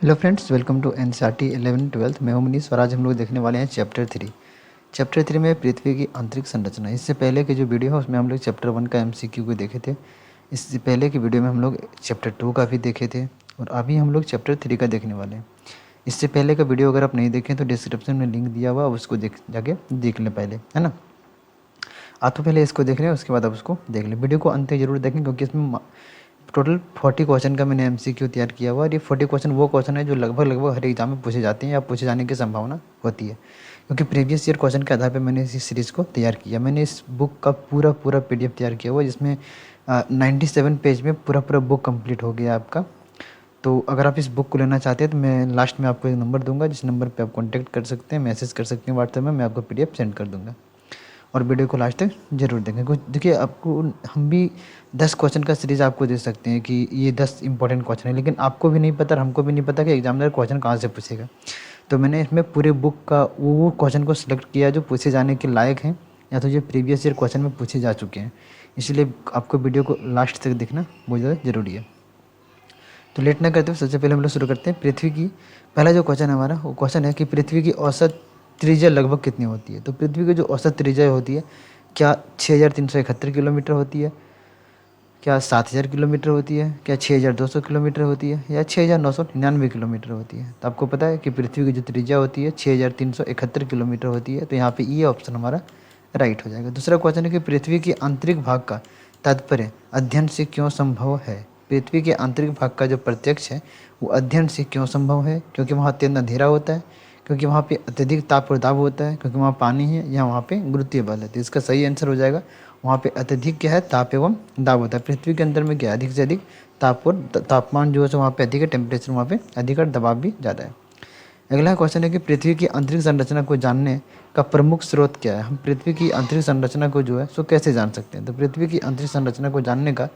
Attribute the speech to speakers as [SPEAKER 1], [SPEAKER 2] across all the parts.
[SPEAKER 1] Hello friends, welcome to NCERT 11th-12th। मैं हूं मनीष और आज हम लोग देखने वाले हैं चैप्टर 3 में पृथ्वी की आंतरिक संरचना। इससे पहले की जो वीडियो है उसमें हम लोग चैप्टर 1 का एमसीक्यू को देखे थे। इससे पहले की वीडियो में हम लोग चैप्टर 2 का भी देखे थे और अभी हम लोग चैप्टर 3 का देखने वाले हैं। इससे पहले का वीडियो अगर आप नहीं देखें तो डिस्क्रिप्शन में लिंक दिया हुआ, उसको जाके देख लें पहले, है ना। आप तो पहले इसको देख लें, उसके बाद आप उसको देख लें। वीडियो को अंत तक जरूर देखें क्योंकि इसमें टोटल 40 क्वेश्चन का मैंने एमसीक्यू तैयार किया हुआ और ये 40 क्वेश्चन वो क्वेश्चन है जो लगभग हर एग्जाम में पूछे जाते हैं या पूछे जाने की संभावना होती है, क्योंकि प्रीवियस ईयर क्वेश्चन के आधार पर मैंने इस सीरीज़ को तैयार किया। मैंने इस बुक का पूरा पीडीएफ तैयार किया हुआ जिसमें 97 पेज में पूरा बुक कंप्लीट हो गया आपका। तो अगर आप इस बुक को लेना चाहते हैं तो मैं लास्ट में आपको एक नंबर दूंगा, जिस नंबर पे आप कॉन्टैक्ट कर सकते हैं, मैसेज कर सकते हैं व्हाट्सएप में, मैं आपको पीडीएफ सेंड कर दूंगा। और वीडियो को लास्ट तक जरूर देखें। कुछ देखिए, आपको हम भी 10 क्वेश्चन का सीरीज़ आपको दे सकते हैं कि ये 10 इंपॉर्टेंट क्वेश्चन है, लेकिन आपको भी नहीं पता और हमको भी नहीं पता कि एग्जामिनर क्वेश्चन कहाँ से पूछेगा। तो मैंने इसमें पूरे बुक का वो क्वेश्चन को सिलेक्ट किया जो पूछे जाने के लायक हैं या तो जो प्रीवियस ईयर क्वेश्चन में पूछे जा चुके हैं। इसलिए आपको वीडियो को लास्ट तक देखना बहुत ज़्यादा ज़रूरी है। तो लेट ना करते हुए सबसे पहले हम लोग शुरू करते हैं। पृथ्वी की पहला जो क्वेश्चन है हमारा, वो क्वेश्चन है कि पृथ्वी की औसत त्रिज्या लगभग कितनी होती है। तो पृथ्वी की जो औसत त्रिज्या होती है, क्या 6371 किलोमीटर होती है, क्या 7000 किलोमीटर होती है, क्या 6200 किलोमीटर होती है, या 6999 किलोमीटर होती है। तो आपको पता है कि पृथ्वी की जो त्रिज्या होती है 6371 किलोमीटर होती है। तो यहाँ पे ये ऑप्शन हमारा राइट हो जाएगा। दूसरा क्वेश्चन है कि पृथ्वी के आंतरिक भाग का तात्पर्य अध्ययन से क्यों संभव है। पृथ्वी के आंतरिक भाग का जो प्रत्यक्ष है वो अध्ययन से क्यों संभव है, क्योंकि वहाँ अत्यंत अंधेरा होता है, क्योंकि वहाँ पे अत्यधिक ताप और दाब होता है, क्योंकि वहाँ पानी है, या वहाँ पे गुरुत्वीय बल है। तो इसका सही आंसर हो जाएगा वहाँ पे अत्यधिक क्या है, ताप एवं दाब होता है। पृथ्वी के अंदर में क्या है, अधिक से अधिक ताप और तापमान जो है वहाँ पे अधिक है, टेम्परेचर वहाँ पे अधिक और दबाव भी ज़्यादा है। अगला क्वेश्चन है कि पृथ्वी की आंतरिक संरचना को जानने का प्रमुख स्रोत क्या है। हम पृथ्वी की आंतरिक संरचना को जो है सो कैसे जान सकते हैं। तो पृथ्वी की आंतरिक संरचना को जानने का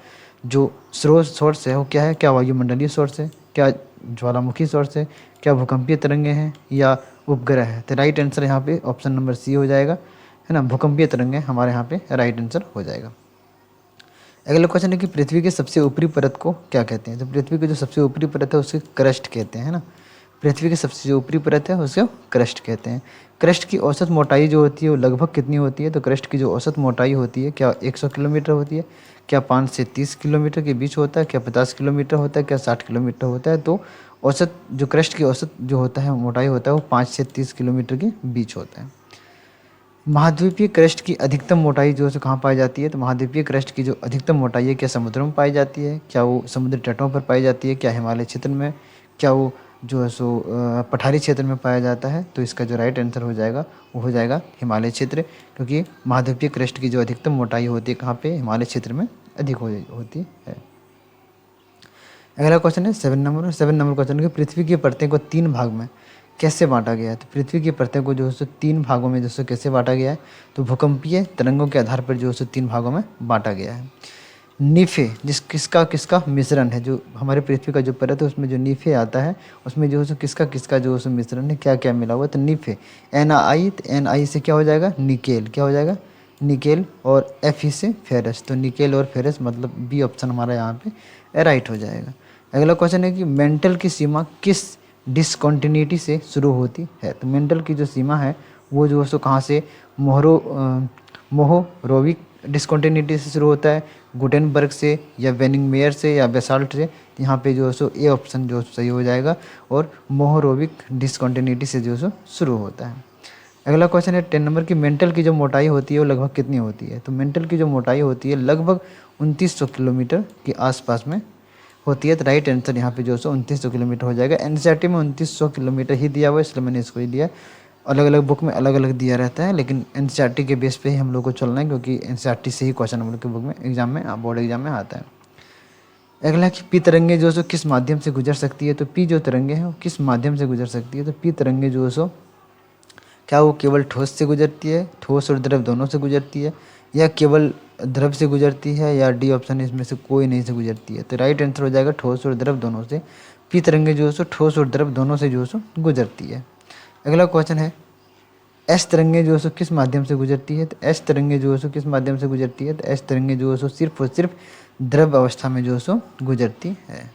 [SPEAKER 1] जो सोर्स है वो क्या है, क्या वायुमंडलीय सोर्स है, क्या ज्वालामुखी सोर्स है, क्या भूकंपीय तरंगे हैं, या उपग्रह है। तो राइट आंसर यहाँ पे ऑप्शन नंबर सी हो जाएगा, है ना। भूकंपीय तरंगे हमारे यहाँ पे राइट आंसर हो जाएगा। अगला क्वेश्चन है कि पृथ्वी के सबसे ऊपरी परत को क्या कहते हैं। तो पृथ्वी की जो सबसे ऊपरी परत है उसे क्रस्ट कहते हैं, है ना। पृथ्वी की सबसे जो ऊपरी परत है उसे क्रस्ट कहते हैं। क्रस्ट की औसत मोटाई जो होती है वो लगभग कितनी होती है। तो क्रस्ट की जो औसत मोटाई होती है, क्या 100 किलोमीटर होती है, क्या 5 से 30 किलोमीटर के बीच होता है, क्या 50 किलोमीटर होता है, क्या 60 किलोमीटर होता है। तो औसत जो क्रस्ट की औसत जो होता है मोटाई होता है वो 5 से 30 किलोमीटर के बीच होता है। महाद्वीपीय क्रस्ट की अधिकतम मोटाई जो है कहाँ पाई जाती है। तो महाद्वीपीय क्रस्ट की जो अधिकतम मोटाई है, क्या समुद्रों में पाई जाती है, क्या वो समुद्री तटों पर पाई जाती है, क्या हिमालय क्षेत्र में, क्या वो जो है सो पठारी क्षेत्र में पाया जाता है। तो इसका जो राइट आंसर हो जाएगा वो हो जाएगा हिमालय क्षेत्र, क्योंकि महाद्वीपीय क्रस्ट की जो अधिकतम मोटाई होती है कहाँ पे, हिमालय क्षेत्र में अधिक होती है। अगला क्वेश्चन है 7 नंबर क्वेश्चन है, पृथ्वी की परतें को 3 भाग में कैसे बांटा गया है। तो पृथ्वी की परतें को जो है 3 भागों में जो कैसे बांटा गया है। तो भूकंपीय तरंगों के आधार पर जो है 3 भागों में बांटा गया है। नीफे किसका किसका मिश्रण है। जो हमारे पृथ्वी का जो परत है उसमें जो नीफे आता है उसमें जो है किसका किसका जो है मिश्रण है, क्या क्या मिला हुआ है। तो नीफे NaI, तो NaI से क्या हो जाएगा, निकेल, क्या हो जाएगा, निकेल, और Fe से फेरस। तो निकेल और फेरस, मतलब बी ऑप्शन हमारा यहाँ पे राइट हो जाएगा। अगला क्वेश्चन है कि मेंटल की सीमा किस डिसकॉन्टिन्यूटी से शुरू होती है। तो मेंटल की जो सीमा है वो जो है सो कहाँ से, मोहोरोविक डिसकॉन्टिन्यूटी से शुरू होता है, गुटेनबर्ग से, या वेनिंगमेयर से, या बेसाल्ट से। यहाँ पे जो है सो ए ऑप्शन जो सही हो जाएगा, और मोहोरोविक डिसकॉन्टिन्यूटी से जो है सो शुरू होता है। अगला क्वेश्चन है 10 नंबर की मेंटल की जो मोटाई होती है वो लगभग कितनी होती है। तो मेंटल की जो मोटाई होती है लगभग 2900 किलोमीटर के आसपास में होती है। तो राइट आंसर यहाँ पे जो है 2900 किलोमीटर हो जाएगा। एनसीईआरटी में 2900 किलोमीटर ही दिया हुआ है, इसलिए मैंने इसको ही लिया। अलग अलग बुक में अलग अलग दिया रहता है, लेकिन एनसीईआरटी के बेस पे ही हम लोग को चलना है, क्योंकि एनसीईआरटी से ही क्वेश्चन हम लोग के बुक में एग्जाम में, बोर्ड एग्जाम में आता है। अगला कि पी तरंगे जो है किस माध्यम से गुजर सकती है। तो पी जो तरंगे हैं वो किस माध्यम से गुजर सकती है। तो पी तरंगे जो है क्या वो केवल ठोस से गुजरती है, ठोस और द्रव दोनों से गुजरती है, या केवल द्रव से गुजरती है, या डी ऑप्शन इसमें से कोई नहीं से गुजरती है। तो राइट आंसर हो जाएगा ठोस और द्रव दोनों से। पी तरंगे जो है ठोस और द्रव दोनों से जो है गुजरती है। अगला क्वेश्चन है एस तरंगे जो है किस माध्यम से गुजरती है। तो एस तरंगे जो है किस माध्यम से गुजरती है। तो एस तरंगे जो है सिर्फ और सिर्फ द्रव अवस्था में जो है गुजरती है।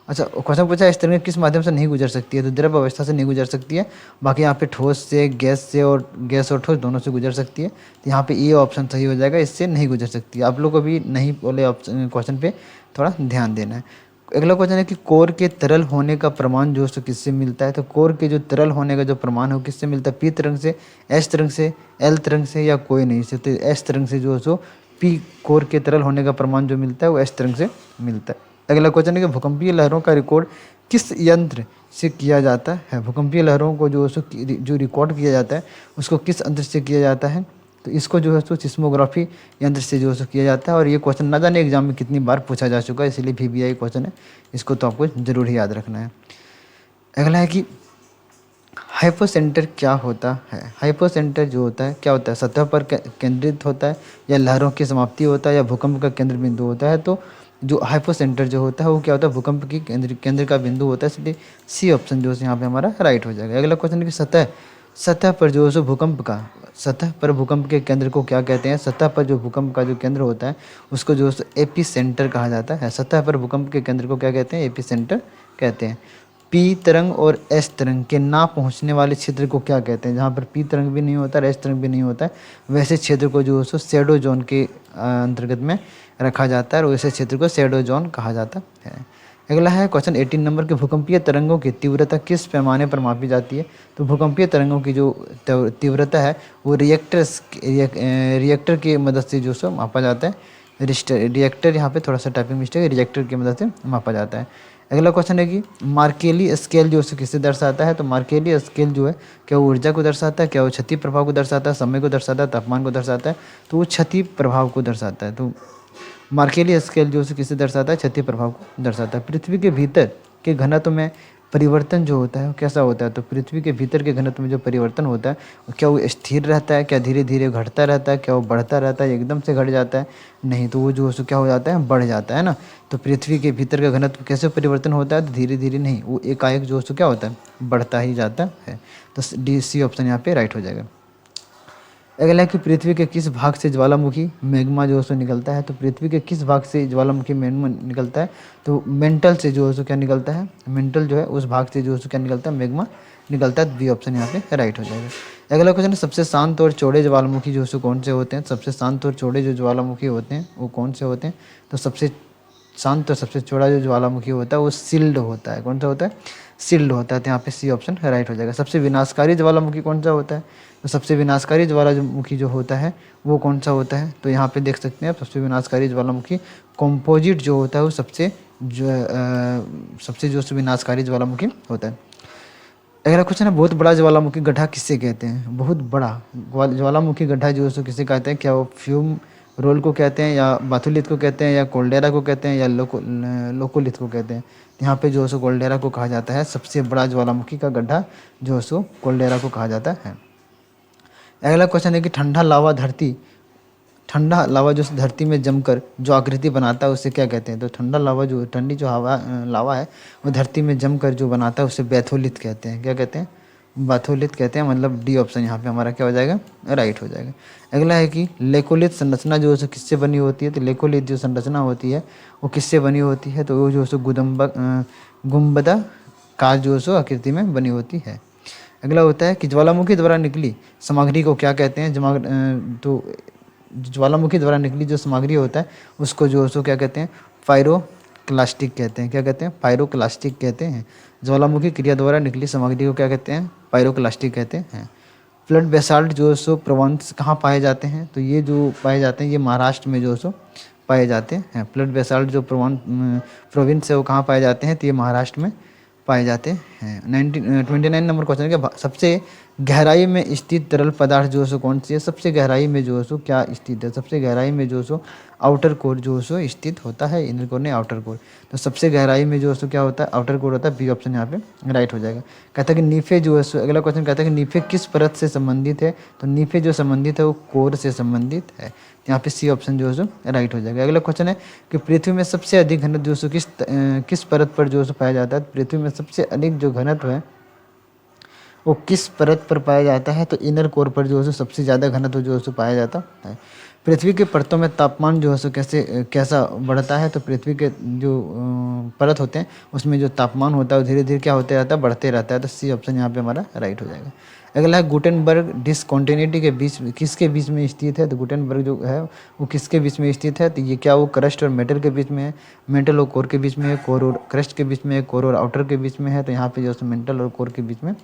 [SPEAKER 1] अच्छा, क्वेश्चन पूछा इस तरह किस माध्यम से नहीं गुजर सकती है, तो द्रव अवस्था से नहीं गुजर सकती है। बाकी यहाँ पे ठोस से, गैस से, और गैस और ठोस दोनों से गुजर सकती है। तो यहाँ पे ये ऑप्शन सही हो जाएगा, इससे नहीं गुजर सकती है। आप लोग को भी नहीं बोले ऑप्शन क्वेश्चन पे थोड़ा ध्यान देना है। अगला क्वेश्चन है कि कोर के तरल होने का प्रमाण जो है सो किससे मिलता है। तो कोर के जो तरल होने का जो प्रमाण है वो किससे मिलता है, पी तरंग से, एस तरंग से, एल तरंग से, या कोई नहीं से। तो एस तरंग से जो है सो पी कोर के तरल होने का प्रमाण जो मिलता है वो एस तरंग से मिलता है। अगला क्वेश्चन है कि भूकंपीय लहरों का रिकॉर्ड किस यंत्र से किया जाता है। भूकंपीय लहरों को जो है सो जो रिकॉर्ड किया जाता है उसको किस यंत्र से किया जाता है। तो इसको जो है सो सिस्मोग्राफी यंत्र से जो है सो किया जाता है। और ये क्वेश्चन ना जाने एग्जाम में कितनी बार पूछा जा चुका है, इसलिए VBI क्वेश्चन है, इसको तो आपको जरूर ही याद रखना है। अगला है कि हाइपोसेंटर क्या होता है। हाइपोसेंटर जो होता है क्या होता है, सतह पर केंद्रित होता है, या लहरों की समाप्ति होता है, या भूकंप का केंद्र बिंदु होता है। तो जो हाइपोसेंटर जो होता है वो क्या होता है, भूकंप की केंद्र का बिंदु होता है, इसलिए सी ऑप्शन जो है यहाँ पे हमारा राइट हो जाएगा। अगला क्वेश्चन है कि सतह पर जो है सो भूकंप का, सतह पर भूकंप के केंद्र को क्या कहते हैं। सतह पर जो भूकंप का जो केंद्र होता है उसको जो है सो एपी सेंटर कहा जाता है। सतह पर भूकंप के केंद्र को क्या कहते हैं, एपी सेंटर कहते हैं। पी तरंग और एस तरंग के ना पहुंचने वाले क्षेत्र को क्या कहते हैं। जहाँ पर पी तरंग भी नहीं होता, एस तरंग भी नहीं होता है, वैसे क्षेत्र को जो है सो शैडो जोन के अंतर्गत में रखा जाता है, और वैसे क्षेत्र को शैडो जोन कहा जाता है। अगला है क्वेश्चन 18 नंबर के भूकंपीय तरंगों की तीव्रता किस पैमाने पर मापी जाती है। तो भूकंपीय तरंगों की जो तीव्रता है वो रिएक्टर की मदद से जो सो मापा जाता है। रिएक्टर, यहाँ पे थोड़ा सा टाइपिंग मिस्टेक है, रिएक्टर की मदद से मापा जाता है। अगला क्वेश्चन है कि मार्केली स्केल जो है किससे दर्शाता है। तो मार्केली स्केल जो है क्या वो ऊर्जा को दर्शाता है, क्या वो क्षति प्रभाव को दर्शाता है, समय को दर्शाता है, तापमान को दर्शाता है। तो वो क्षति प्रभाव को दर्शाता है। तो मार्केली स्केल जो है किससे दर्शाता है, क्षति प्रभाव को दर्शाता है। पृथ्वी के भीतर के घनत्व में परिवर्तन जो होता है वो कैसा होता है। तो पृथ्वी के भीतर के घनत्व में जो परिवर्तन होता है क्या वो स्थिर रहता है, क्या धीरे धीरे घटता रहता है, क्या वो बढ़ता रहता है, एकदम से घट जाता है, नहीं। तो वो जो है क्या हो जाता है, बढ़ जाता है ना। तो पृथ्वी के भीतर का घनत्व कैसे परिवर्तन होता है, तो धीरे धीरे नहीं, वो एकाएक जो है क्या होता है, बढ़ता ही जाता है। तो डी सी ऑप्शन यहाँ पे राइट हो जाएगा। अगला है कि पृथ्वी के किस भाग से ज्वालामुखी मैग्मा जो है सो निकलता है। तो पृथ्वी के किस भाग से ज्वालामुखी मैग्मा निकलता है। तो मेंटल से जो है सो क्या निकलता है, मेंटल जो है उस भाग से जो है सो क्या निकलता है, मैग्मा निकलता है। बी ऑप्शन यहाँ पे राइट हो जाएगा। अगला क्वेश्चन है सबसे शांत और चौड़े ज्वालामुखी जो है सो कौन से होते हैं। सबसे शांत और चौड़े जो ज्वालामुखी होते हैं वो कौन से होते हैं। तो सबसे शांत और सबसे चौड़ा जो ज्वालामुखी होता है वो सील्ड होता है। कौन सा होता है, सील्ड होता है। तो यहाँ पे सी ऑप्शन राइट हो जाएगा। सबसे विनाशकारी ज्वालामुखी कौन सा होता है। तो सबसे विनाशकारी ज्वालामुखी जो होता है वो कौन सा होता है। तो यहाँ पे देख सकते हैं आप, सबसे विनाशकारी ज्वालामुखी कॉम्पोजिट जो होता है वो सबसे जो विनाशकारी ज्वालामुखी होता है। अगला क्वेश्चन है बहुत बड़ा ज्वालामुखी गड्ढा किससे कहते हैं। बहुत बड़ा ज्वालामुखी गड्ढा जो है सो किसे कहते हैं। क्या वो फ्यूम रोल को कहते हैं, या बाथुलिथ को कहते हैं, या कोल्डेरा को कहते हैं, या लोकोलिथ को कहते हैं। यहाँ पे जो है सो कोल्डेरा को कहा जाता है। सबसे बड़ा ज्वालामुखी का गड्ढा जो है सो कोल्डेरा को कहा जाता है। अगला क्वेश्चन है कि ठंडा लावा जो धरती में जमकर जो आकृति बनाता है उसे क्या कहते हैं। तो ठंडा लावा जो ठंडी जो लावा है वो धरती में जमकर जो बनाता है उसे बैथोलिथ कहते हैं। क्या कहते हैं, बाथोलिथ कहते हैं। मतलब डी ऑप्शन यहाँ पे हमारा क्या हो जाएगा, राइट हो जाएगा। अगला है कि लेकोलिथ संरचना जो है किससे बनी होती है। तो लेकोलिथ जो संरचना होती है वो किससे बनी होती है। तो वो जो है गुंबदाकार जो है आकृति में बनी होती है। अगला होता है कि ज्वालामुखी द्वारा निकली सामग्री को क्या कहते हैं। तो ज्वालामुखी द्वारा निकली जो सामग्री होता है उसको जो है क्या कहते हैं, पायरोक्लास्टिक कहते हैं। क्या कहते हैं, पायरोक्लास्टिक कहते हैं। ज्वालामुखी क्रिया द्वारा निकली सामग्री को क्या कहते हैं, पायरोक्लास्टिक कहते हैं। फ्लड बेसाल्ट जो है सो प्रोविंस कहाँ पाए जाते हैं। तो ये जो पाए जाते हैं ये महाराष्ट्र में जो है सो पाए जाते हैं। फ्लड बेसाल्ट जो प्रोविंस है वो कहाँ पाए जाते हैं, तो ये महाराष्ट्र में पाए जाते हैं। 29 नंबर क्वेश्चन है कि सबसे गहराई में स्थित तरल पदार्थ जो है सो कौन सी है। सबसे गहराई में जो है सो क्या स्थित है। सबसे गहराई में जो है सो आउटर कोर जो है सो स्थित होता है। इनर कोर नहीं, आउटर कोर। तो सबसे गहराई में जो है सो क्या होता है, आउटर कोर होता है। बी ऑप्शन यहाँ पे राइट हो जाएगा। कहता है कि नीफे जो है सो, अगला क्वेश्चन कहता है कि नीफे किस परत से संबंधित है। तो नीफे जो संबंधित है वो कोर से संबंधित है। यहाँ पे सी ऑप्शन जो है सो राइट हो जाएगा। अगला क्वेश्चन है कि पृथ्वी में सबसे अधिक घनत्व जो है सो किस परत पर जो है सो पाया जाता है। पृथ्वी में सबसे अधिक जो घनत्व है वो किस परत पर पाया जाता है। तो इनर कोर पर जो है सबसे ज़्यादा घनत्व जो है पाया जाता है। पृथ्वी के परतों में तापमान जो है सो कैसा बढ़ता है। तो पृथ्वी के जो परत होते हैं उसमें जो तापमान होता है वो धीरे धीरे क्या होते रहता है, बढ़ते रहता है। तो सी ऑप्शन यहाँ पे हमारा राइट हो जाएगा। अगला है गुटेनबर्ग डिसकॉन्टिन्यूटी के बीच किसके बीच में स्थित है। तो गुटेनबर्ग जो है वो किसके बीच में स्थित है। तो ये क्या वो क्रस्ट और मेटल के बीच में है, मेटल और कोर के बीच में है, कोर और क्रस्ट के बीच में है, कोर और आउटर के बीच में है। तो यहाँ पे जो है मेटल और कोर के बीच में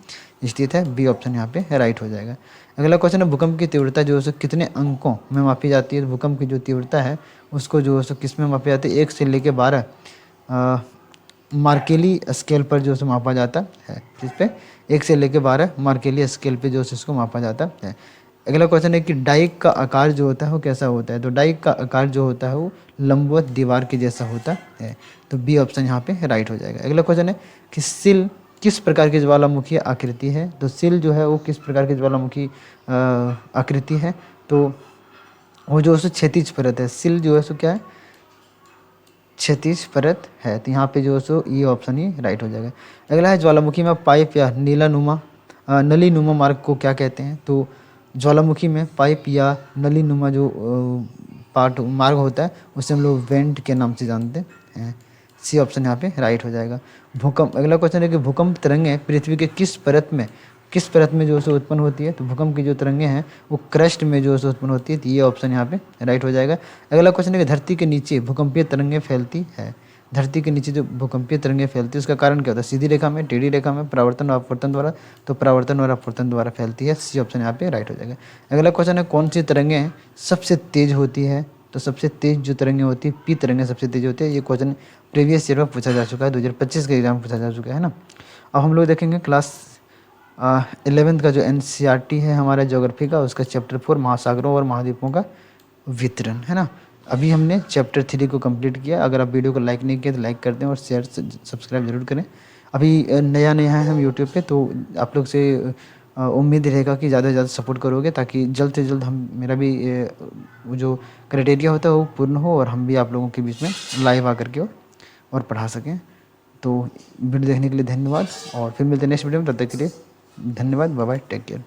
[SPEAKER 1] स्थित है। बी ऑप्शन यहाँ पे राइट हो जाएगा। अगला क्वेश्चन है भूकंप की तीव्रता जो है सो कितने अंकों में मापी जाती है। तो भूकंप की जो तीव्रता है उसको जो है सो किस में मापी जाती है, 1 से लेकर 12 मार्केली स्केल पर जो है मापा जाता है। जिस पे 1 से लेकर 12 मार्केली स्केल पे जो है इसको मापा जाता है। अगला क्वेश्चन है कि डाइक का आकार जो होता है वो कैसा होता है। तो डाइक का आकार जो होता है वो लंबवत दीवार के जैसा होता है। तो बी ऑप्शन यहाँ पे राइट हो जाएगा। अगला क्वेश्चन है कि सिल किस प्रकार की ज्वालामुखी आकृति है। तो सिल जो है वो किस प्रकार की ज्वालामुखी आकृति है। तो वो जो है क्षैतिज परत है। सिल जो है सो क्या है, क्षैतिज परत है। तो यहाँ पे जो है सो ये ऑप्शन ही राइट हो जाएगा। अगला है ज्वालामुखी में पाइप या नलीनुमा मार्ग को क्या कहते हैं। तो ज्वालामुखी में पाइप या नलीनुमा जो पार्ट मार्ग होता है उसे हम लोग वेंट के नाम से जानते हैं। सी ऑप्शन यहाँ पे राइट हो जाएगा। भूकंप, अगला क्वेश्चन है कि भूकंप तरंगें पृथ्वी के किस परत में जो है उत्पन्न होती है। तो भूकंप की जो तरंगें हैं वो क्रस्ट में जो है उत्पन्न होती है। तो ये ऑप्शन यहाँ पे राइट हो जाएगा। अगला क्वेश्चन है कि धरती के नीचे भूकंपीय तरंगें फैलती है। धरती के नीचे जो भूकंपीय तरंगें फैलती है उसका कारण क्या होता है, सीधी रेखा में, टेढ़ी रेखा में, परावर्तन और अपवर्तन द्वारा। तो परावर्तन और अपवर्तन द्वारा फैलती है। सी ऑप्शन यहाँ पे राइट हो जाएगा। अगला क्वेश्चन है कौन सी तरंगें सबसे तेज होती है। तो सबसे तेज जो तरंगें होती है, पी तरंगें सबसे तेज होती है। ये क्वेश्चन प्रीवियस ईयर में पूछा जा चुका है, 2025 के एग्जाम में पूछा जा चुका है ना। अब हम लोग देखेंगे क्लास 11th का जो NCERT है हमारा ज्योग्राफी का, उसका चैप्टर 4 महासागरों और महाद्वीपों का वितरण है ना। अभी हमने चैप्टर 3 को कंप्लीट किया। अगर आप वीडियो को लाइक नहीं किया तो लाइक कर दें और शेयर सब्सक्राइब जरूर करें। अभी नया है हम यूट्यूब पे, तो आप लोग से उम्मीद रहेगा कि ज़्यादा से ज़्यादा सपोर्ट करोगे ताकि जल्द से जल्द हम मेरा भी वो जो क्राइटेरिया होता है वो पूर्ण हो और हम भी आप लोगों के बीच में लाइव आकर के और पढ़ा सकें। तो वीडियो देखने के लिए धन्यवाद और फिर मिलते हैं नेक्स्ट वीडियो में। तब तक के लिए धन्यवाद, बाय बाय, टेक केयर।